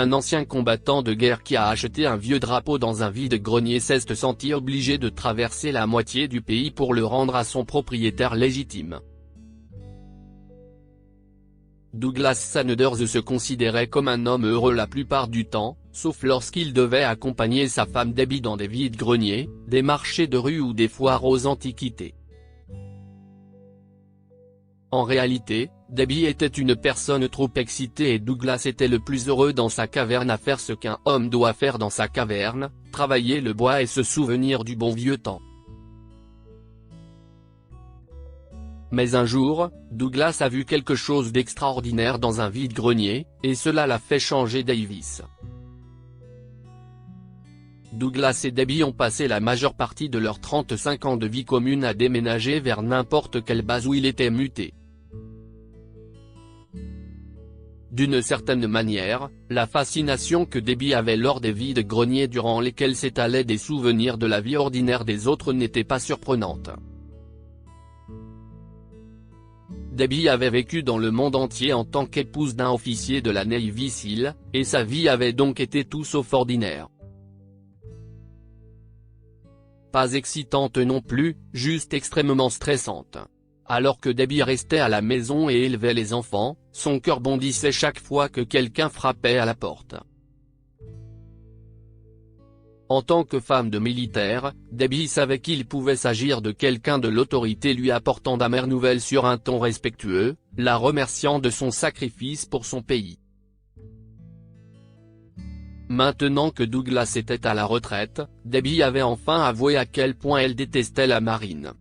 Un ancien combattant de guerre qui a acheté un vieux drapeau dans un vide-grenier s'est senti obligé de traverser la moitié du pays pour le rendre à son propriétaire légitime. Douglas Sanders se considérait comme un homme heureux la plupart du temps, sauf lorsqu'il devait accompagner sa femme Debbie dans des vide-greniers, des marchés de rue ou des foires aux antiquités. En réalité, Debbie était une personne trop excitée et Douglas était le plus heureux dans sa caverne à faire ce qu'un homme doit faire dans sa caverne, travailler le bois et se souvenir du bon vieux temps. Mais un jour, Douglas a vu quelque chose d'extraordinaire dans un vide-grenier, et cela l'a fait changer Davis. Douglas et Debbie ont passé la majeure partie de leurs 35 ans de vie commune à déménager vers n'importe quelle base où il était muté. D'une certaine manière, la fascination que Debbie avait lors des vide-greniers durant lesquels s'étalaient des souvenirs de la vie ordinaire des autres n'était pas surprenante. Debbie avait vécu dans le monde entier en tant qu'épouse d'un officier de la Navy SEAL, et sa vie avait donc été tout sauf ordinaire. Pas excitante non plus, juste extrêmement stressante. Alors que Debbie restait à la maison et élevait les enfants, son cœur bondissait chaque fois que quelqu'un frappait à la porte. En tant que femme de militaire, Debbie savait qu'il pouvait s'agir de quelqu'un de l'autorité lui apportant d'amères nouvelles sur un ton respectueux, la remerciant de son sacrifice pour son pays. Maintenant que Douglas était à la retraite, Debbie avait enfin avoué à quel point elle détestait la marine.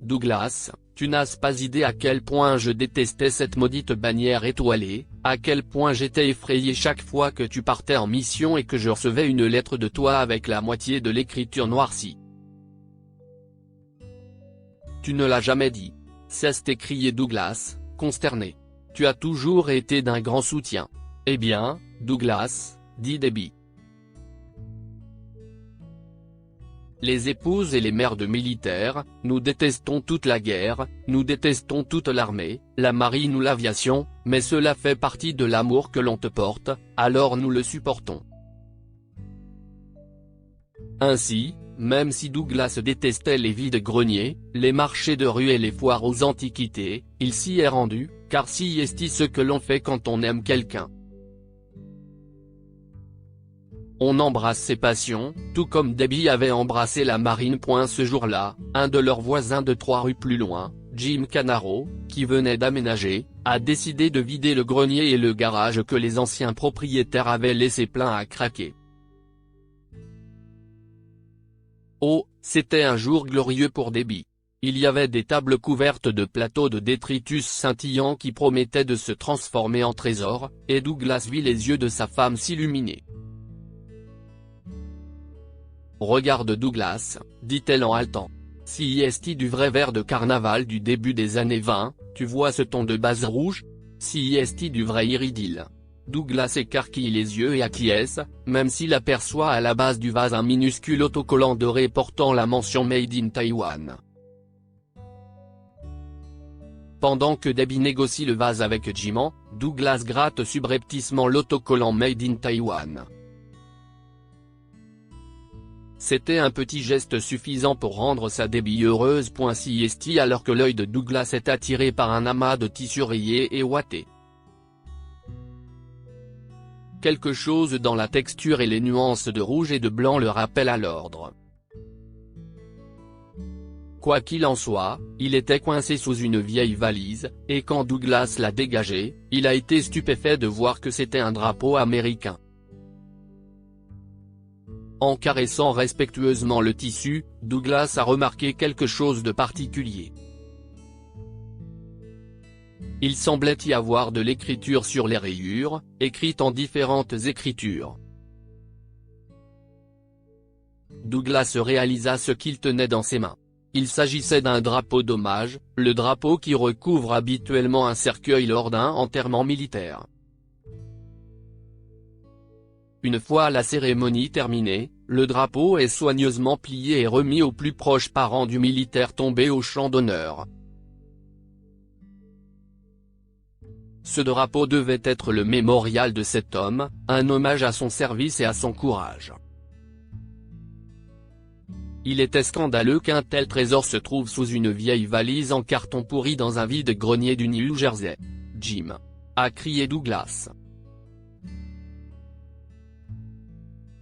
Douglas, tu n'as pas idée à quel point je détestais cette maudite bannière étoilée, à quel point j'étais effrayé chaque fois que tu partais en mission et que je recevais une lettre de toi avec la moitié de l'écriture noircie. Tu ne l'as jamais dit. S'est écrié Douglas, consterné. Tu as toujours été d'un grand soutien. Eh bien, Douglas, dit Debbie. Les épouses et les mères de militaires, nous détestons toute la guerre, nous détestons toute l'armée, la marine ou l'aviation, mais cela fait partie de l'amour que l'on te porte, alors nous le supportons. Ainsi, même si Douglas détestait les vide-greniers, les marchés de rue et les foires aux antiquités, il s'y est rendu, car si est ce que l'on fait quand on aime quelqu'un. On embrasse ses passions, tout comme Debbie avait embrassé la marine. Ce jour-là, un de leurs voisins de 3 rues plus loin, Jim Canaro, qui venait d'aménager, a décidé de vider le grenier et le garage que les anciens propriétaires avaient laissé plein à craquer. Oh, c'était un jour glorieux pour Debbie. Il y avait des tables couvertes de plateaux de détritus scintillants qui promettaient de se transformer en trésors, et Douglas vit les yeux de sa femme s'illuminer. Regarde Douglas, dit-elle en haletant. Si est du vrai vert de carnaval du début des années 20, tu vois ce ton de base rouge? Si est du vrai iridyle. Douglas écarquille les yeux et acquiesce, même s'il aperçoit à la base du vase un minuscule autocollant doré portant la mention Made in Taiwan. Pendant que Debbie négocie le vase avec Jim, Douglas gratte subrepticement l'autocollant Made in Taiwan. C'était un petit geste suffisant pour rendre sa Debbie heureuse. Si est alors que l'œil de Douglas est attiré par un amas de tissu rayé et ouaté. Quelque chose dans la texture et les nuances de rouge et de blanc le rappelle à l'ordre. Quoi qu'il en soit, il était coincé sous une vieille valise, et quand Douglas l'a dégagé, il a été stupéfait de voir que c'était un drapeau américain. En caressant respectueusement le tissu, Douglas a remarqué quelque chose de particulier. Il semblait y avoir de l'écriture sur les rayures, écrite en différentes écritures. Douglas réalisa ce qu'il tenait dans ses mains. Il s'agissait d'un drapeau d'hommage, le drapeau qui recouvre habituellement un cercueil lors d'un enterrement militaire. Une fois la cérémonie terminée, le drapeau est soigneusement plié et remis aux plus proches parents du militaire tombé au champ d'honneur. Ce drapeau devait être le mémorial de cet homme, un hommage à son service et à son courage. Il était scandaleux qu'un tel trésor se trouve sous une vieille valise en carton pourri dans un vide-grenier du New Jersey. Jim, a crié Douglas.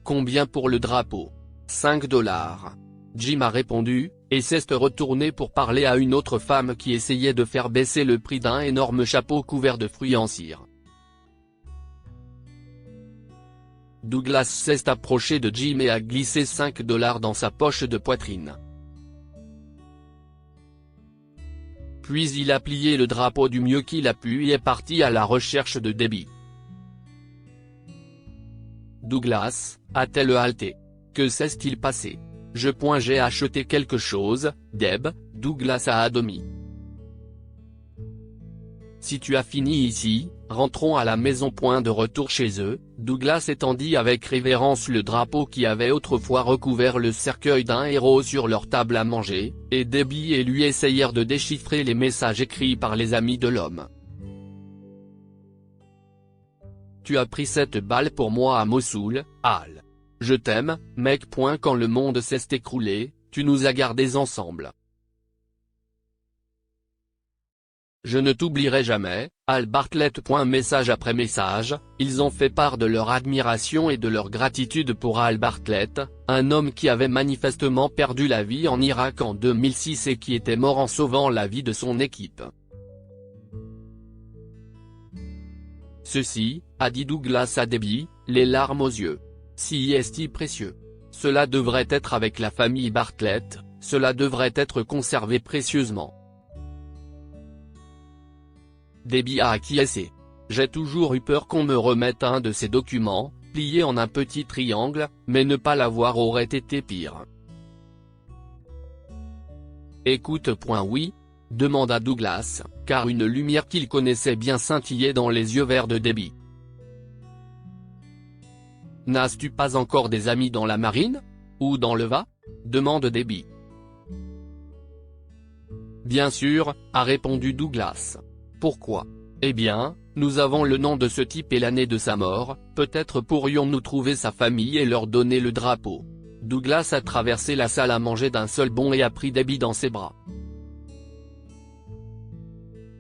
Combien pour le drapeau? 5 $. Jim a répondu, et s'est retourné pour parler à une autre femme qui essayait de faire baisser le prix d'un énorme chapeau couvert de fruits en cire. Douglas s'est approché de Jim et a glissé 5 $ dans sa poche de poitrine. Puis il a plié le drapeau du mieux qu'il a pu et est parti à la recherche de Debbie. Douglas, a-t-elle halté? Que s'est-il passé? J'ai acheté quelque chose, Deb, Douglas a admis. Si tu as fini ici, rentrons à la maison. Point de retour chez eux, Douglas étendit avec révérence le drapeau qui avait autrefois recouvert le cercueil d'un héros sur leur table à manger, et Debbie et lui essayèrent de déchiffrer les messages écrits par les amis de l'homme. Tu as pris cette balle pour moi à Mossoul, Al. Je t'aime, mec. Quand le monde s'est écroulé, tu nous as gardés ensemble. Je ne t'oublierai jamais, Al Bartlett. Message après message, ils ont fait part de leur admiration et de leur gratitude pour Al Bartlett, un homme qui avait manifestement perdu la vie en Irak en 2006 et qui était mort en sauvant la vie de son équipe. Ceci, a dit Douglas à Debbie, les larmes aux yeux. Si est précieux. Cela devrait être avec la famille Bartlett, cela devrait être conservé précieusement. Debbie a acquiescé. J'ai toujours eu peur qu'on me remette un de ces documents, plié en un petit triangle, mais ne pas l'avoir aurait été pire. Écoute. Oui, demanda Douglas, car une lumière qu'il connaissait bien scintillait dans les yeux verts de Debbie. N'as-tu pas encore des amis dans la marine? Ou dans le VA? Demande Debbie. Bien sûr, a répondu Douglas. Pourquoi? Eh bien, nous avons le nom de ce type et l'année de sa mort, peut-être pourrions-nous trouver sa famille et leur donner le drapeau. Douglas a traversé la salle à manger d'un seul bond et a pris Debbie dans ses bras.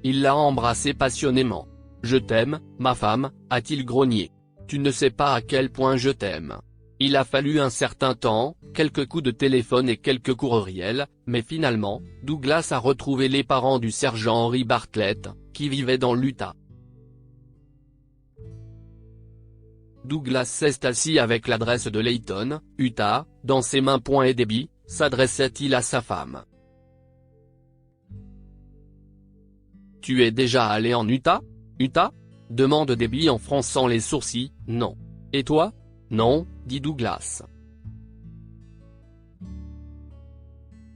Il l'a embrassée passionnément. Je t'aime, ma femme, a-t-il grogné. Tu ne sais pas à quel point je t'aime. Il a fallu un certain temps, quelques coups de téléphone et quelques courriels, mais finalement, Douglas a retrouvé les parents du sergent Henry Bartlett, qui vivaient dans l'Utah. Douglas s'est assis avec l'adresse de Layton, Utah, dans ses mains. Et Debbie, s'adressait-il à sa femme. Tu es déjà allé en Utah? Utah? Demande Debbie en fronçant les sourcils. Non. Et toi? Non, dit Douglas.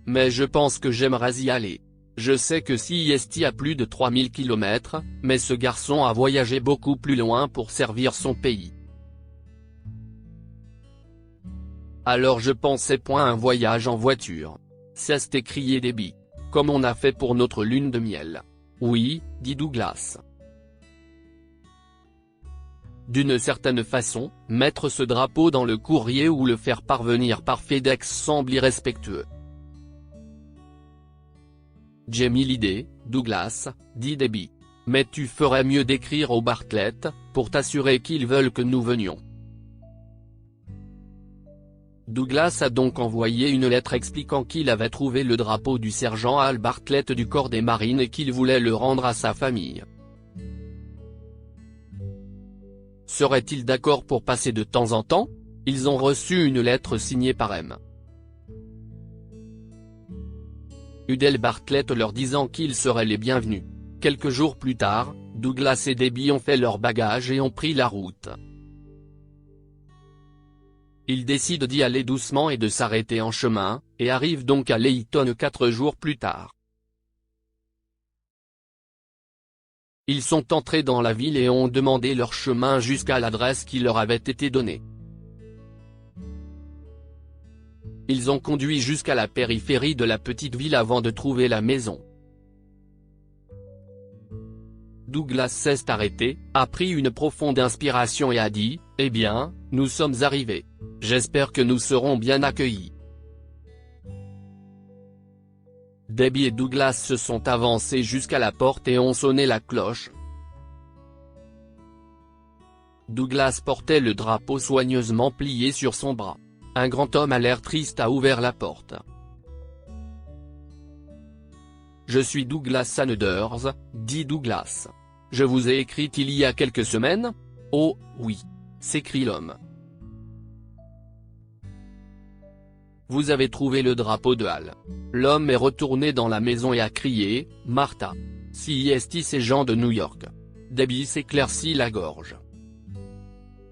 Mais je pense que j'aimerais y aller. Je sais que CIST a plus de 3000 km, mais ce garçon a voyagé beaucoup plus loin pour servir son pays. Alors je pensais à un voyage en voiture. S'est écrié Debbie. Comme on a fait pour notre lune de miel. Oui, dit Douglas. D'une certaine façon, mettre ce drapeau dans le courrier ou le faire parvenir par FedEx semble irrespectueux. J'ai mis l'idée, Douglas, dit Debbie. Mais tu ferais mieux d'écrire au Bartlett, pour t'assurer qu'ils veulent que nous venions. Douglas a donc envoyé une lettre expliquant qu'il avait trouvé le drapeau du sergent Al Bartlett du corps des marines et qu'il voulait le rendre à sa famille. Seraient-ils d'accord pour passer de temps en temps? Ils ont reçu une lettre signée par M. Udell Bartlett leur disant qu'ils seraient les bienvenus. Quelques jours plus tard, Douglas et Debbie ont fait leurs bagages et ont pris la route. Ils décident d'y aller doucement et de s'arrêter en chemin, et arrivent donc à Layton 4 jours plus tard. Ils sont entrés dans la ville et ont demandé leur chemin jusqu'à l'adresse qui leur avait été donnée. Ils ont conduit jusqu'à la périphérie de la petite ville avant de trouver la maison. Douglas a donc envoyé une lettre signée par M. Udell Bartlett leur disant qu'ils seraient les bienvenus. Quelques jours plus tard, Douglas et Debbie ont fait leurs bagages et ont pris la route. Ils sont entrés dans la ville et ont demandé leur chemin jusqu'à l'adresse qui leur avait été donnée. Ils ont conduit jusqu'à la périphérie de la petite ville avant de trouver la maison. Douglas s'est arrêté, a pris une profonde inspiration et a dit « Eh bien, nous sommes arrivés. J'espère que nous serons bien accueillis. » Debbie et Douglas se sont avancés jusqu'à la porte et ont sonné la cloche. Douglas portait le drapeau soigneusement plié sur son bras. Un grand homme à l'air triste a ouvert la porte. « Je suis Douglas Sanders, dit Douglas. Je vous ai écrit il y a quelques semaines ? Oh, oui » s'écrie l'homme. « Vous avez trouvé le drapeau de Hal. » L'homme est retourné dans la maison et a crié « Martha. CIST ces gens de New York. » Debbie s'éclaircit la gorge.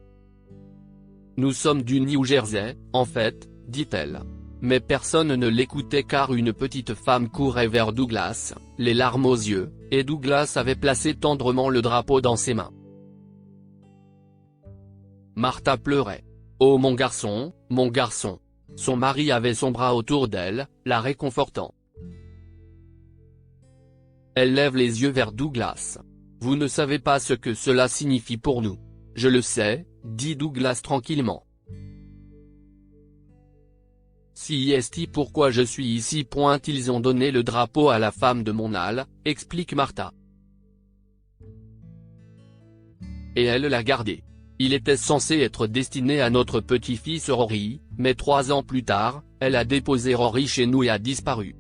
« Nous sommes du New Jersey, en fait, dit-elle. » Mais personne ne l'écoutait car une petite femme courait vers Douglas, les larmes aux yeux, et Douglas avait placé tendrement le drapeau dans ses mains. Martha pleurait. « Oh mon garçon, mon garçon !» Son mari avait son bras autour d'elle, la réconfortant. Elle lève les yeux vers Douglas. « Vous ne savez pas ce que cela signifie pour nous. »« Je le sais, » dit Douglas tranquillement. « CIST pourquoi je suis ici. Ils ont donné le drapeau à la femme de mon Hal, explique Martha. Et elle l'a gardé. Il était censé être destiné à notre petit-fils Rory, mais 3 ans plus tard, elle a déposé Rory chez nous et a disparu. »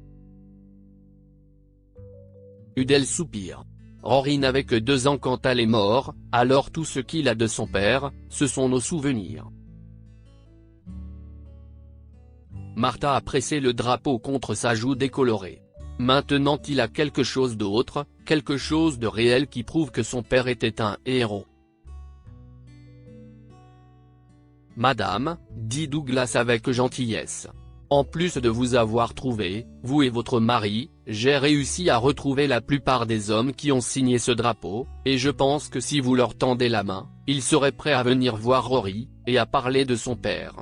Udell soupire. Rory n'avait que 2 ans quand elle est morte, alors tout ce qu'il a de son père, ce sont nos souvenirs. Martha a pressé le drapeau contre sa joue décolorée. Maintenant il a quelque chose d'autre, quelque chose de réel qui prouve que son père était un héros. « Madame, dit Douglas avec gentillesse. En plus de vous avoir trouvé, vous et votre mari, j'ai réussi à retrouver la plupart des hommes qui ont signé ce drapeau, et je pense que si vous leur tendez la main, ils seraient prêts à venir voir Rory, et à parler de son père. »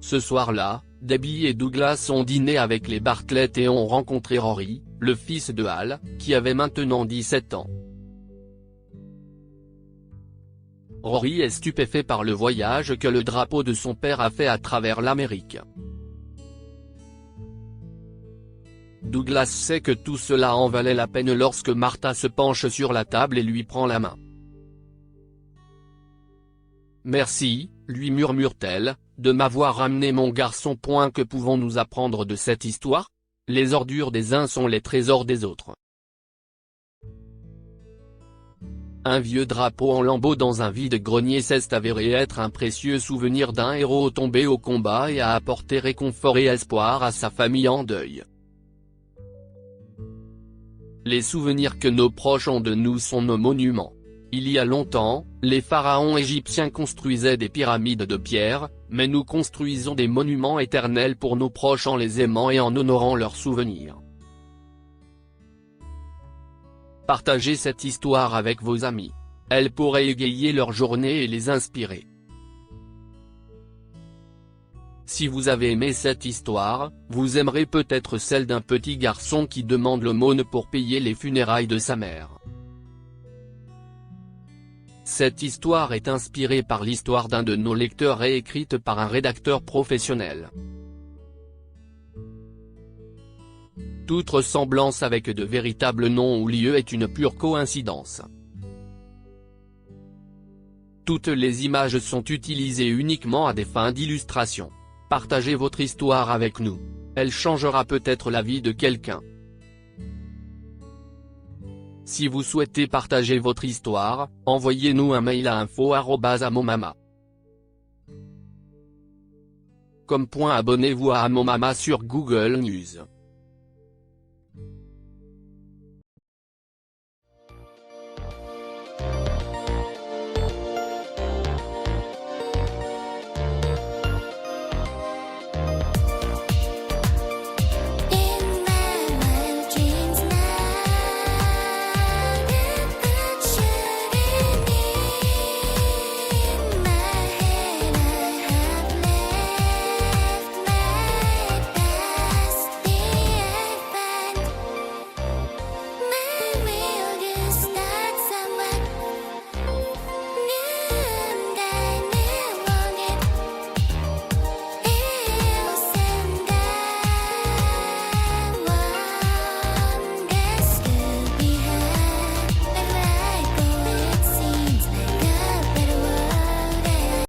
Ce soir-là, Debbie et Douglas ont dîné avec les Bartlett et ont rencontré Rory, le fils de Hal, qui avait maintenant 17 ans. Rory est stupéfait par le voyage que le drapeau de son père a fait à travers l'Amérique. Douglas sait que tout cela en valait la peine lorsque Martha se penche sur la table et lui prend la main. « Merci, lui murmure-t-elle, de m'avoir ramené mon garçon. Que pouvons-nous apprendre de cette histoire ? Les ordures des uns sont les trésors des autres. » Un vieux drapeau en lambeaux dans un vide-grenier s'est avéré être un précieux souvenir d'un héros tombé au combat et a apporté réconfort et espoir à sa famille en deuil. Les souvenirs que nos proches ont de nous sont nos monuments. Il y a longtemps, les pharaons égyptiens construisaient des pyramides de pierre, mais nous construisons des monuments éternels pour nos proches en les aimant et en honorant leurs souvenirs. Partagez cette histoire avec vos amis. Elle pourrait égayer leur journée et les inspirer. Si vous avez aimé cette histoire, vous aimerez peut-être celle d'un petit garçon qui demande l'aumône pour payer les funérailles de sa mère. Cette histoire est inspirée par l'histoire d'un de nos lecteurs et écrite par un rédacteur professionnel. Toute ressemblance avec de véritables noms ou lieux est une pure coïncidence. Toutes les images sont utilisées uniquement à des fins d'illustration. Partagez votre histoire avec nous. Elle changera peut-être la vie de quelqu'un. Si vous souhaitez partager votre histoire, envoyez-nous un mail à info@amomama. Abonnez-vous à Amomama sur Google News.